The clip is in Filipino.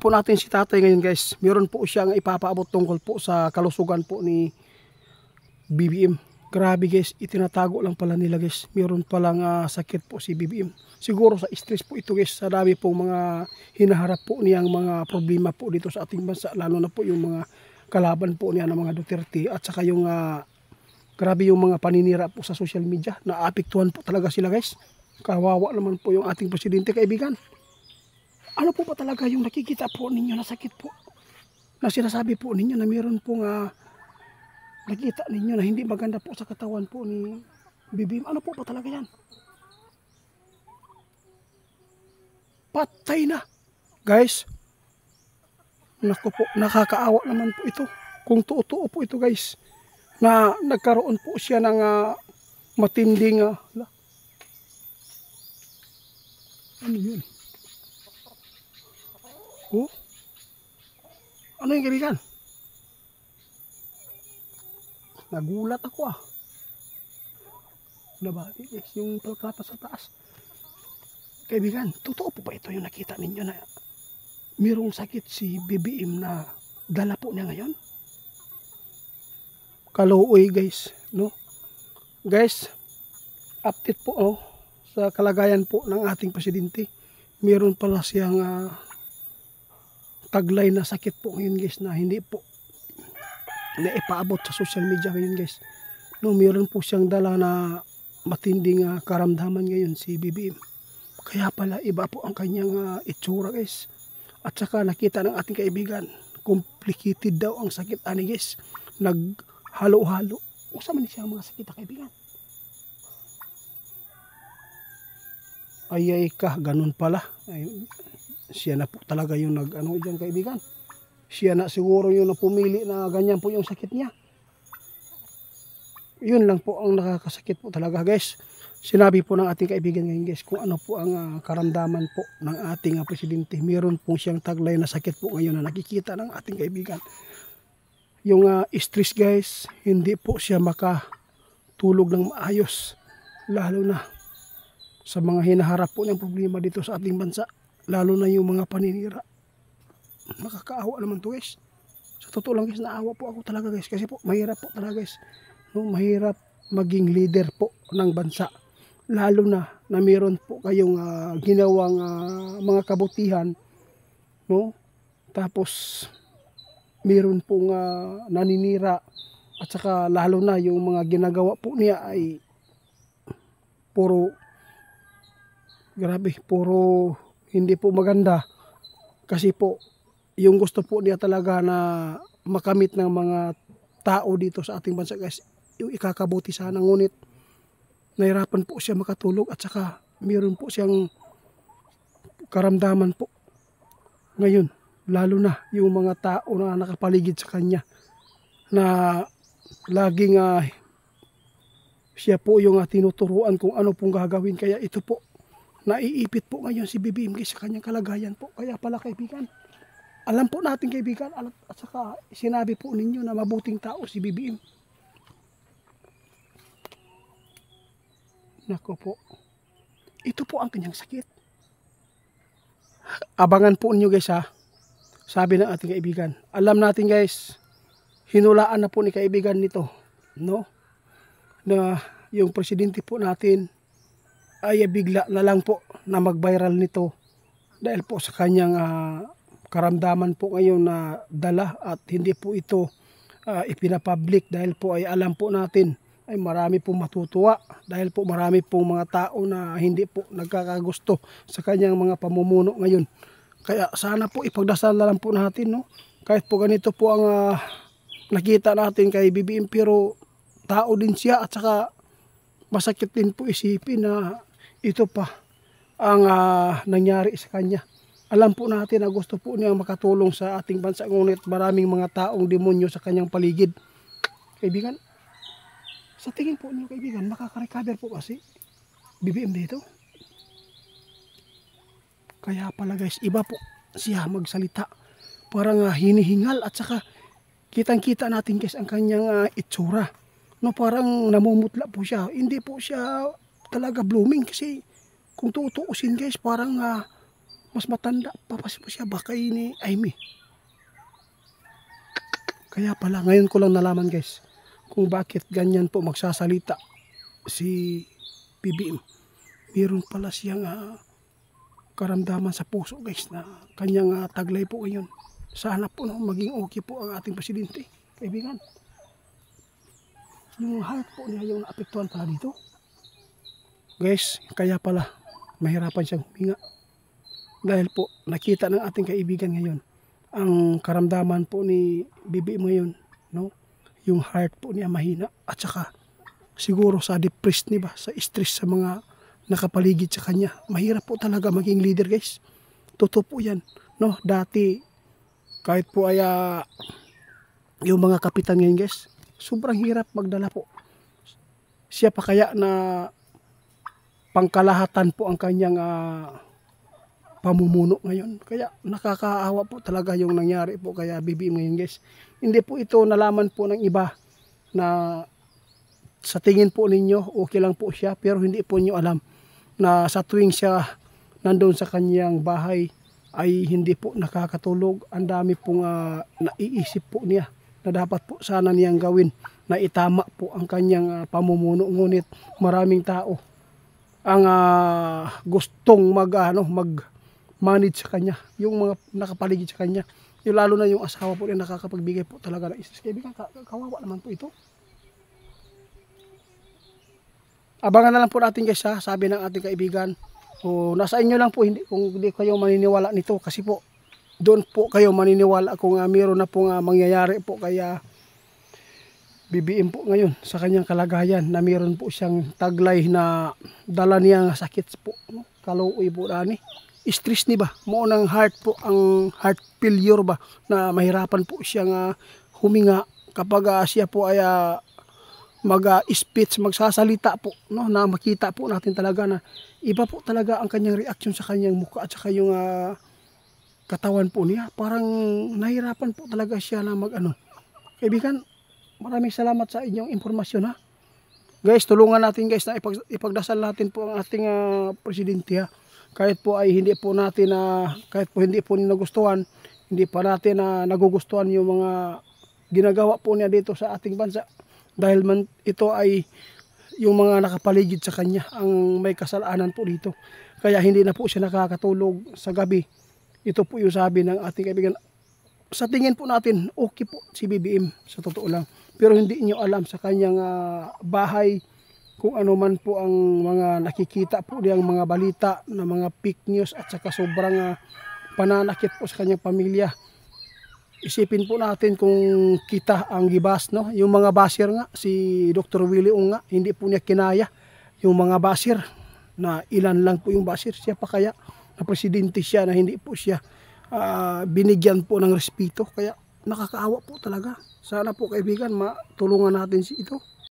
po natin si tatay ngayon guys. Meron po siyang ipapaabot tungkol po sa kalusugan po ni BBM. Grabe guys, itinatago lang pala nila guys. Meron palang sakit po si BBM. Siguro sa stress po ito guys. Sa dami pong mga hinaharap po niyang mga problema po dito sa ating bansa. Lalo na po yung mga kalaban po niya ng mga Duterte. At saka yung grabe yung mga paninira po sa social media. Naapektuhan po talaga sila guys. Kawawa naman po yung ating presidente, kaibigan. Ano po ba talaga yung nakikita po ninyo na sakit po? Na sinasabi po ninyo na meron pong nakita ninyo na hindi maganda po sa katawan po ni BBM. Ano po ba talaga yan? Patay na. Guys, naku po, nakakaawa naman po ito. Kung totoo po ito guys, na nagkaroon po siya ng matinding ano yun? Oh? Ano yung kaibigan? Nagulat ako Nabali guys, yung pagkapas sa taas. Kaibigan, totoo po ba ito yung nakita ninyo na mayroong sakit si BBM na dala po niya ngayon? Kaluoy guys, no? Guys, update po sa kalagayan po ng ating presidente. Meron pala siyang taglay na sakit po ngayon guys na hindi po naipaabot sa social media ngayon guys. No, meron po siyang dala na matinding karamdaman ngayon si BBM. Kaya pala iba po ang kanyang itsura guys. At saka nakita ng ating kaibigan, complicated daw ang sakit ani guys. Naghalo-halo. Usa man siya mga sakit kaibigan. Ay ka, ganun pala. Ay, siya na po talaga yung nag-ano dyan kaibigan. Siya na siguro yung napumili na ganyan po yung sakit niya. Yun lang po ang nakakasakit po talaga guys. Sinabi po ng ating kaibigan ngayon guys kung ano po ang karamdaman po ng ating presidente. Meron po siyang taglay na sakit po ngayon na nakikita ng ating kaibigan. Yung stress guys, hindi po siya makatulog ng maayos. Lalo na sa mga hinaharap po ng problema dito sa ating bansa. Lalo na yung mga paninira. Nakakaawa naman to guys. Sa totoo lang guys, naawa po ako talaga guys. Kasi po mahirap po talaga guys. No, mahirap maging leader po ng bansa. Lalo na meron po kayong ginawang mga kabutihan. No? Tapos meron pong naninira. At saka lalo na yung mga ginagawa po niya ay puro grabe, puro hindi po maganda. Kasi po yung gusto po niya talaga na makamit ng mga tao dito sa ating bansa guys, yung ikakabuti sana, ngunit nahirapan po siya makatulog at saka mayroon po siyang karamdaman po ngayon, lalo na yung mga tao na nakapaligid sa kanya na laging siya po yung tinuturuan kung ano pong gagawin. Kaya ito po, naiipit po ngayon si BBM sa kanyang kalagayan po. Kaya pala kaibigan, alam po natin kaibigan, at saka sinabi po ninyo na mabuting tao si BBM. Nako po, ito po ang kanyang sakit. Abangan po ninyo guys sabi ng ating kaibigan. Alam natin guys, hinulaan na po ni kaibigan nito, no? Na yung presidente po natin ay bigla na lang po na mag-viral nito dahil po sa kanyang karamdaman po ngayon na dala at hindi po ito ipinapublic dahil po ay alam po natin ay marami pong matutuwa dahil po marami pong mga tao na hindi po nagkakagusto sa kanyang mga pamumuno ngayon. Kaya sana po ipagdasal na lang po natin, no? Kahit po ganito po ang nakita natin kay BBM, pero tao din siya at saka masakit din po isipin na ito pa ang nangyari sa kanya. Alam po natin na gusto po niya makatulong sa ating bansa, ngunit maraming mga taong demonyo sa kanyang paligid. Kaibigan, sa tingin po niyo kaibigan, makaka-recover po kasi BBM dito? Kaya pala guys, iba po siya magsalita. Parang hinihingal at saka kitang-kita natin guys ang kanyang itsura. No, parang namumutla po siya. Hindi po siya talaga blooming kasi kung tutuusin guys, parang Mas matanda pa po siya baka ni Amy. Kaya pala, ngayon ko lang nalaman guys, kung bakit ganyan po magsasalita si BBM. Meron pala siyang karamdaman sa puso guys na kanyang taglay po ngayon. Sana po no, maging okay po ang ating presidente, kaibigan. Yung heart po niya yung naapektuhan pala dito. Guys, kaya pala mahirapan siyang huminga. Dahil po nakita ng ating kaibigan ngayon ang karamdaman po ni BBM ngayon, no? Yung heart po niya mahina at saka siguro sa depressed ni ba, sa stress sa mga nakapaligid sa kanya. Mahirap po talaga maging leader guys. Totoo po yan, no? Dati kahit po ay yung mga kapitan ngayon guys, sobrang hirap magdala po. Siya pa kaya na pangkalahatan po ang kanyang pamumuno ngayon. Kaya nakakaawa po talaga yung nangyari po kaya BBM ngayon guys. Hindi po ito nalaman po ng iba na sa tingin po ninyo okay lang po siya, pero hindi po niyo alam na sa tuwing siya nandoon sa kanyang bahay ay hindi po nakakatulog. Ang dami pong naiisip po niya na dapat po sana niyang gawin na itama po ang kanyang pamumuno. Ngunit maraming tao ang gustong mag-manage sa kanya, yung mga nakapaligid sa kanya. Yung lalo na yung asawa po niya nakakapagbigay po talaga ng stress. Kaibigan, kawawa naman po ito. Abangan na lang po natin guys ha, sabi ng ating kaibigan. O, nasa inyo lang po, kung hindi kayo maniniwala nito. Kasi po, doon po kayo maniniwala kung mayroon na po mangyayari po kaya BBM po ngayon sa kanyang kalagayan na mayroon po siyang taglay na dala niya nga sakit po. No? Kaluoy po dani. Stress ni ba? Mo ng heart po, ang heart failure ba na mahirapan po siyang huminga kapag siya po ay mag-speech, magsasalita po, no, na makita po natin talaga na iba po talaga ang kanyang reaction sa kanyang mukha at saka yung katawan po niya. Parang nahirapan po talaga siya na Kaibigan, maraming salamat sa inyong impormasyon ha. Guys, tulungan natin guys na ipagdasal natin po ang ating presidente ha. Kahit po ay hindi po natin kahit po hindi po nagustuhan, hindi pa natin nagugustuhan yung mga ginagawa po niya dito sa ating bansa. Dahil ito ay yung mga nakapaligid sa kanya ang may kasalanan po dito. Kaya hindi na po siya nakakatulog sa gabi. Ito po yung sabi ng ating kaibigan. Sa tingin po natin, okay po si BBM sa totoo lang. Pero hindi nyo alam sa kanyang bahay kung ano man po ang mga nakikita po niyang mga balita na mga fake news at saka sobrang pananakit po sa kanyang pamilya. Isipin po natin kung kita ang gibas, no? Yung mga basher nga, si Dr. Willie Ong nga, hindi po niya kinaya. Yung mga basher, na ilan lang po yung basher, siya pa kaya na presidente siya na hindi po siya binigyan po ng respeto. Kaya nakakaawa po talaga. Sana po kaibigan, matulungan natin si ito.